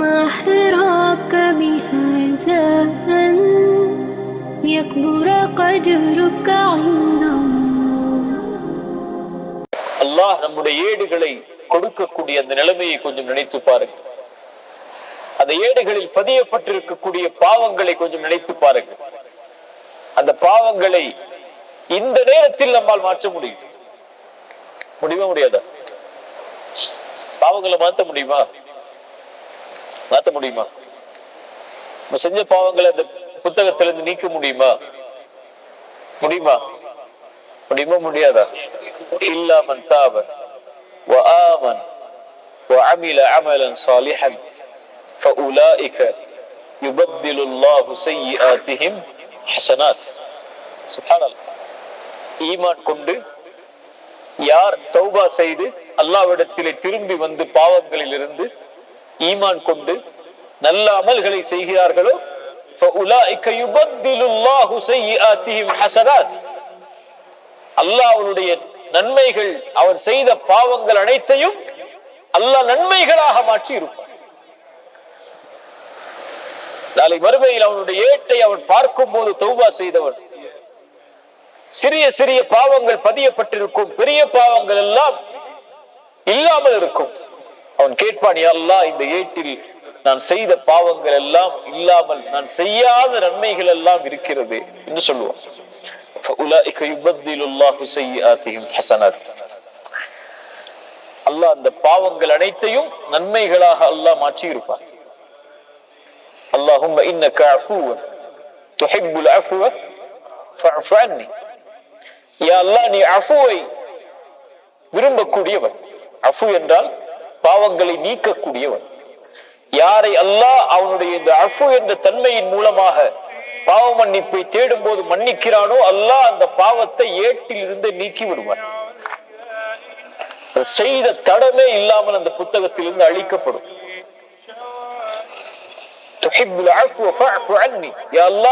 ما حراك بهذا أن يكبر قدرك عند அல்லாஹ் நம்முடைய ஏடுகளை கொடுக்கக்கூடிய அந்த நிலைமையை கொஞ்சம் நினைத்து பாருங்கள். அந்த ஏடுகளில் பதியப்பட்டிருக்கக்கூடிய பாவங்களை கொஞ்சம் நினைத்து பாருங்கள். அந்த பாவங்களை இந்த நேரத்தில் நம்மால் மாற்ற முடியுமா முடியாதா? பாவங்களை மாற்ற முடியுமா? நம்ம செஞ்ச பாவங்களை அந்த புத்தகத்திலிருந்து நீக்க முடியுமா? முடியாதா? இல்லா மன் தாப வ ஆமன் வ அமில அமலன் சாலிஹன் ஃபஉலாயிக யுபத்திலுல்லாஹு ஸய்யிஆத்திஹிம் ஹஸனாத். சுப்ஹானல்லாஹ். ஈமான் கொண்டு யார் தௌபா செய்து அல்லாஹ்விடத்திலே திரும்பி வந்து பாவங்களில் இருந்து ஈமான் கொண்டு நல்ல அமல்களை செய்கிறார்களோ ஃபஉலாயிக யுபத்திலுல்லாஹு ஸய்யிஆத்திஹிம் ஹஸனாத். அல்லாஹ் அவனுடைய நன்மைகள், அவன் செய்த பாவங்கள் அனைத்தையும் அல்லாஹ் நன்மைகளாக மாற்றி இருப்பான். நாளை மறுமையில் அவனுடைய ஏட்டை அவன் பார்க்கும் போது தௌபா செய்தவன், சிறிய சிறிய பாவங்கள் பதியப்பட்டிருக்கும், பெரிய பாவங்கள் எல்லாம் இல்லாமல் இருக்கும். அவன் கேட்பான், யா அல்லாஹ், இந்த ஏட்டில் நான் செய்த பாவங்கள் எல்லாம் இல்லாமல் நான் செய்யாத நன்மைகள் எல்லாம் இருக்கிறது என்று சொல்லுவான். அல்லாஹ் அந்த பாவங்கள் அனைத்தையும் நன்மைகளாக அல்லாஹ் மாற்றி இருப்பான். அல்லாஹும்ம இன்னக அஃபூவன் துஹிப்புல் அஃப்வ ஃபஅஃபு அன்னி. யா அல்லாஹ், நீ அஃபுவை விரும்பக்கூடியவன். அஃபு என்றால் பாவங்களை நீக்கக்கூடியவன். யாரை அல்லாஹ் அவனுடைய இந்த அஃபு என்ற தன்மையின் மூலமாக பாவ மன்னிப்பை தேடும் போது மன்னிக்கிறானோ அல்லாஹ் அந்த பாவத்தை ஏட்டில் இருந்து நீக்கி விடுவான். செய்த தடமே இல்லாமல் அந்த புத்தகத்திலிருந்து அழிக்கப்படும்.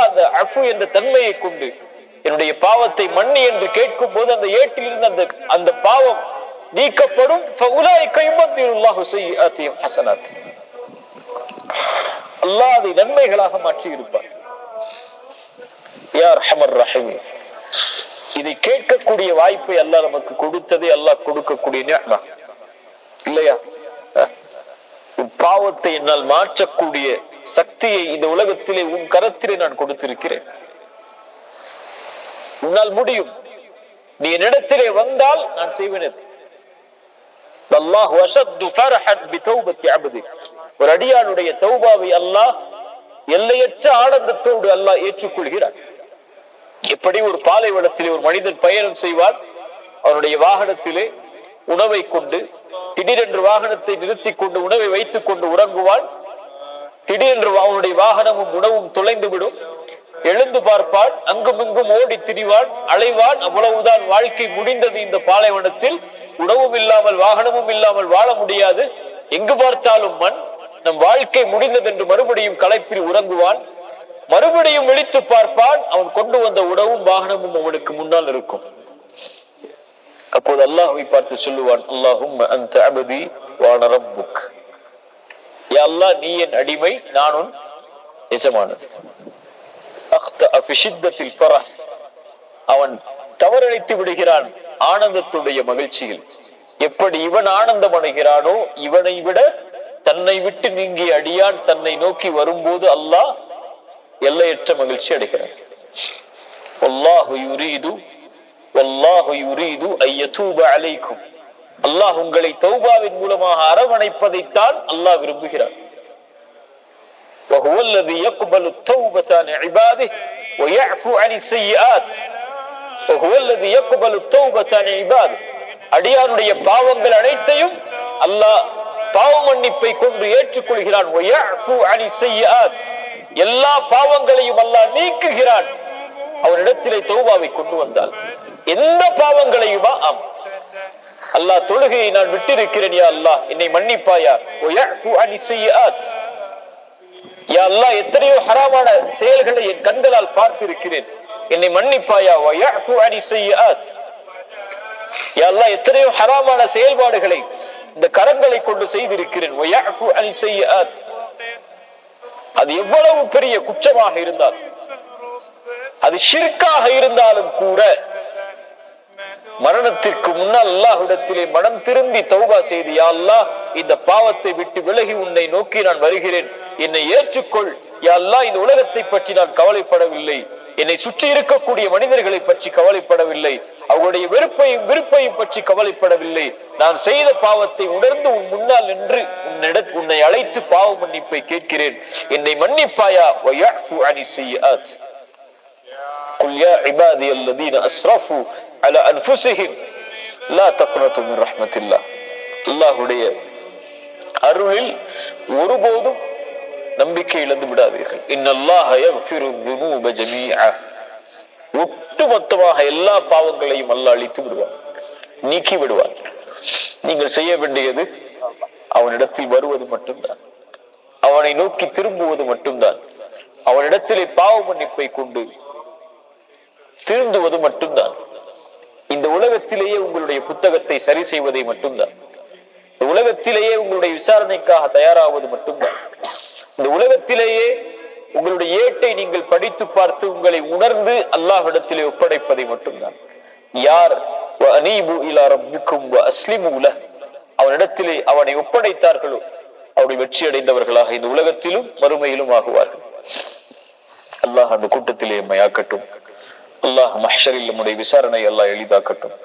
அந்த அஃபு என்ற தன்மையை கொண்டு என்னுடைய பாவத்தை மன்னி என்று கேட்கும் போது அந்த ஏட்டில் இருந்து அந்த பாவம் நீக்கப்படும். அல்லாஹ் அதை நன்மைகளாக மாற்றி இருப்பார். இதை கேட்கக்கூடிய வாய்ப்பை அல்லாஹ் நமக்கு கொடுத்ததே அல்லாஹ் கொடுக்கக்கூடிய நிஅமா இல்லையா? பாவத்தை என்னால் மாற்றக்கூடிய சக்தியை இந்த உலகத்திலே உன் கரத்திலே நான் கொடுத்திருக்கிறேன். உன்னால் முடியும். நீ என்னிடத்திலே வந்தால் நான் செய்வேன். அல்லாஹ் அஷத்து ஃபர்ஹன் பிதௌபத்தி அப்தி. ஒரு அடியானுடைய தௌபாவை அல்லாஹ் எல்லையற்ற ஆனந்தத்தோடு அல்லாஹ் ஏற்றுக்கொள்கிறார். எப்படி ஒரு பாலைவனத்திலே ஒரு மனிதன் பயணம் செய்வான், அவனுடைய வாகனத்திலே உணவை கொண்டு திடீரென்று வாகனத்தை நிறுத்தி கொண்டு உணவை வைத்துக் கொண்டு உறங்குவான். திடீரென்று அவனுடைய வாகனமும் உணவும் தொலைந்து விடும். எழுந்து பார்ப்பான், அங்கும் இங்கும் ஓடி திரிவான், அலைவான். அவ்வளவுதான், வாழ்க்கை முடிந்தது. இந்த பாலைவனத்தில் உணவும் இல்லாமல் வாகனமும் இல்லாமல் வாழ முடியாது. எங்கு பார்த்தாலும் மண். நம் வாழ்க்கை முடிந்தது என்று மறுபடியும் களைப்பில் உறங்குவான். மறுபடியும் விழித்து பார்ப்பான், அவன் கொண்டு வந்த உணவும் வாகனமும் அவனுக்கு முன்னால் இருக்கும். அப்போது அல்லாஹ்வை பார்த்து சொல்லுவான், அல்லாஹும்ம அன்த அபதி வ அன ரப்புக். யா அல்லாஹ், நீ என் அடிமை, நான் உன் எஜமானன். அக்தஅ ஃபி ஷித்தத்தில் ஃபரஹ். அவன் தவறழைத்து விடுகிறான் ஆனந்தத்துடைய மகிழ்ச்சியில். எப்படி இவன் ஆனந்தம் அடைகிறானோ, இவனை விட தன்னை விட்டு நீங்கிய அடியான் தன்னை நோக்கி வரும்போது அல்லாஹ் எல்லையற்ற மகிழ்ச்சி அடைகிறார். வல்லாஹு யுரீது வல்லாஹு யுரீது அய்யதூப அலைக்கும். அல்லாஹ் உங்களை தௌபாவின் மூலமாக அரவணைப்பதைத்தான் அல்லாஹ் விரும்புகிறார். وهو الذي يقبل التوبة عن عباده ويعفو عن السيئات. وهو الذي يقبل التوبة عن عباده. அடியானுடைய பாவங்கள் அனைத்தையும் அல்லாஹ் பாவ மன்னிப்பை கொண்டு ஏற்றுக்கொள்கிறான். ويعفو عن السيئات. எல்லா பாவங்களையும் அல்லாஹ் நீக்குகிறான் அவரிடத்திலே தௌபாவை கொண்டு வந்தால். எந்த பாவங்களையுமா? ஆம். அல்லாஹ், தொழுகையை நான் விட்டிருக்கிறேன், யா அல்லாஹ் என்னை மன்னிப்பாயா. ويعفو عن السيئات. யா அல்லாஹ், எத்தனையோ ஹராமான செயல்களை என் கண்களால் பார்த்திருக்கிறேன், என்னை மன்னிப்பாயா. ويعفو عن السيئات. யா அல்லாஹ், எத்தனையோ ஹராமான செயல்பாடுகளை இந்த கரங்களை கொண்டு செய்திருக்கிறேன். ويعفو عن السيئات. அது எவ்வளவு பெரிய குற்றமாக இருந்தாலும், அது ஷிர்காக இருந்தாலும் கூட மரணத்திற்கு முன்னால் அல்லாஹ்விடத்திலே மனம் திரும்பி தௌபா செய்து, யா அல்லாஹ் இந்த பாவத்தை விட்டு விலகி உன்னை நோக்கி நான் வருகிறேன், என்னை ஏற்றுக்கொள் யா அல்லாஹ், இந்த உலகத்தை பற்றி நான் கவலைப்படவில்லை, என்னை சுற்றி இருக்கக்கூடிய மனிதர்களை பற்றி கவலைப்படவில்லை, அவர்களுடைய விருப்பையும் பற்றி கவலைப்படவில்லை, நான் செய்த பாவத்தை உணர்ந்து உன் முன்னால் நின்று உன்னை அழைத்து பாவ மன்னிப்பை கேட்கிறேன், என்னை மன்னிப்பாயா வயஃபு அனி ஸய்யிஆத். குல் யா இபாதி அல்லதீன அஸ்ரஃபு அலா அன்ஃபுஸிஹிம் லா தக்னது மின் ரஹ்மத்தில்லாஹ். அல்லாஹ்வுடைய அருளில் ஒருபோதும் நம்பிக்கை இழந்து விடாதீர்கள். இன்னல்லாஹ யக்ஃபிரு ذுனூப ஜமீஅ. ஒட்டுமொத்தமாக எல்லா பாவங்களையும் அல்லாஹ் அழித்து விடுவான், நீக்கி விடுவான். நீங்கள் செய்ய வேண்டியது அவனிடத்தில் வருவது மட்டும்தான், அவனை நோக்கி திரும்புவது மட்டும்தான், அவனிடத்திலே பாவ மன்னிப்பை கொண்டு திருந்துவது மட்டும்தான். இந்த உலகத்திலேயே உங்களுடைய புத்தகத்தை சரி செய்வதை மட்டும்தான், இந்த உலகத்திலேயே உங்களுடைய விசாரணைக்காக தயாராவது மட்டும்தான், இந்த உலகத்திலேயே உங்களுடைய ஏட்டை நீங்கள் படித்து பார்த்து உங்களை உணர்ந்து அல்லாஹ்விடத்திலே ஒப்படைப்பதை மட்டும்தான். யார் அனீபு இலா ரப்பிக்கும் வ அஸ்லிமு லஹ், அவனிடத்திலே அவனை ஒப்படைத்தார்களோ அவருடைய வெற்றி அடைந்தவர்களாக இந்த உலகத்திலும் மறுமையிலும் ஆகுவார்கள். அல்லாஹ் அந்த கூட்டத்திலே எம்மை ஆக்கட்டும். அல்லாஹ் மஹ்ஷரில் நம்முடைய விசாரணை அல்லாஹ் எளிதாக்கட்டும்.